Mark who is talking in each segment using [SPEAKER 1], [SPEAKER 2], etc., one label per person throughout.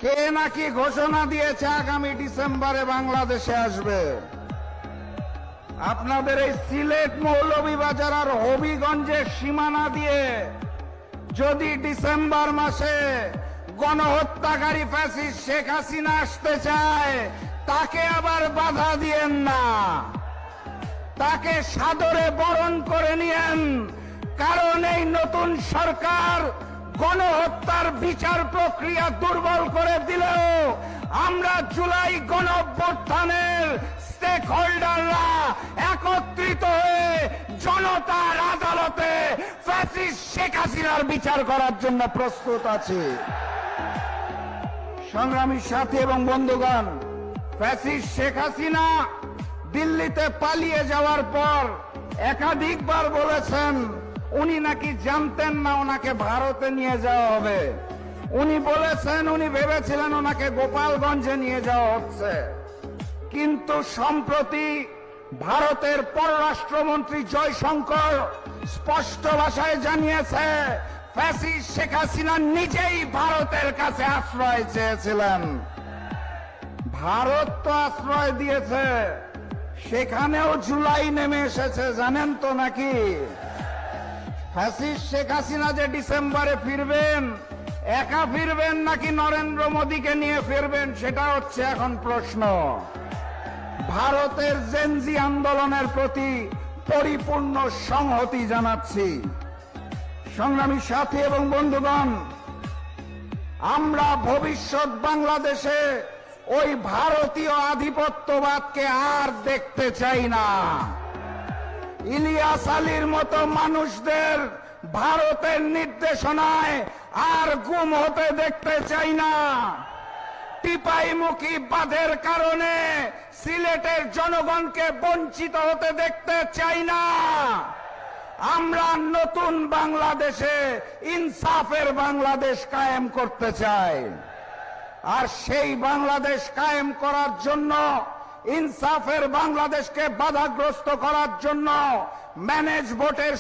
[SPEAKER 1] কে নাকি ঘোষণা দিয়েছে আগামী ডিসেম্বরে বাংলাদেশে আসবে। আপনাদের এই সিলেট, মৌলভীবাজার আর হবিগঞ্জের সীমানা দিয়ে যদি ডিসেম্বর মাসে গণহত্যাকারী ফ্যাসিস্ট শেখ হাসিনা আসতে চায়, তাকে আবার বাধা দিয়েন না, তাকে সাদরে বরণ করে নিয়েন। কারণ এই নতুন সরকার গণহত্যার বিচার প্রক্রিয়া দুর্বল করে দিলেও আমরা জুলাই গণঅভ্যুত্থানের স্টেক হোল্ডাররা একত্রিত হয়ে জনতার আদালতে ফ্যাসিস্ট শেখ হাসিনার বিচার করার জন্য প্রস্তুত আছি। সংগ্রামী সাথী এবং বন্ধুগণ, ফ্যাসিস্ট শেখ হাসিনা দিল্লিতে পালিয়ে যাওয়ার পর একাধিকবার বলেছেন উনি নাকি জানতেন না ওনাকে ভারতে নিয়ে যাওয়া হবে। উনি বলেছেন উনি ভেবেছিলেন ওনাকে গোপালগঞ্জে নিয়ে যাওয়া হচ্ছে। কিন্তু সম্প্রতি ভারতের পররাষ্ট্রমন্ত্রী জয়শঙ্কর স্পষ্ট ভাষায় জানিয়েছে ফ্যাসিস্ট শেখ হাসিনা নিজেই ভারতের কাছে আশ্রয় চেয়েছিলেন। ভারত তো আশ্রয় দিয়েছে, সেখানেও জুলাই নেমে এসেছে, জানেন তো নাকি? ফ্যাসিস্ট শেখ হাসিনা যে ডিসেম্বরে ফিরবেন, একা ফিরবেন নাকি নরেন্দ্র মোদীকে নিয়ে ফিরবেন, সেটা হচ্ছে এখন প্রশ্ন। ভারতের জেনজি আন্দোলনের প্রতি পরিপূর্ণ সংহতি জানাচ্ছি। সংগ্রামী সাথী এবং বন্ধুগণ, আমরা ভবিষ্যৎ বাংলাদেশে ওই ভারতীয় আধিপত্যবাদকে আর দেখতে চাই না। ইলিয়াস আলীর মতো মানুষদের ভারতের নির্দেশনায় আর গুম হতে দেখতে চাই না। টিপাইমুখী বাঁধের কারণে সিলেটের জনগণকে বঞ্চিত হতে দেখতে চাই না। আমরা নতুন বাংলাদেশে ইনসাফের বাংলাদেশ কায়েম করতে চাই। আর সেই বাংলাদেশ কায়েম করার জন্য, ইনসাফের বাংলাদেশকে বাধাগ্রস্ত করার জন্য ম্যানেজ ভোটের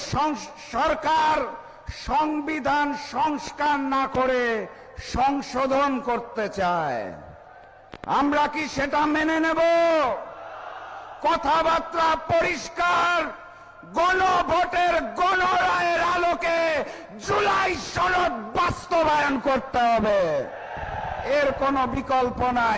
[SPEAKER 1] সরকার সংবিধান সংস্কার না করে সংশোধন করতে চায়। আমরা কি সেটা মেনে নেব? কথাবার্তা পরিষ্কার, গণভোটের গণরায়ের আলোকে জুলাই সনদ বাস্তবায়ন করতে হবে, এর কোনো বিকল্প নাই।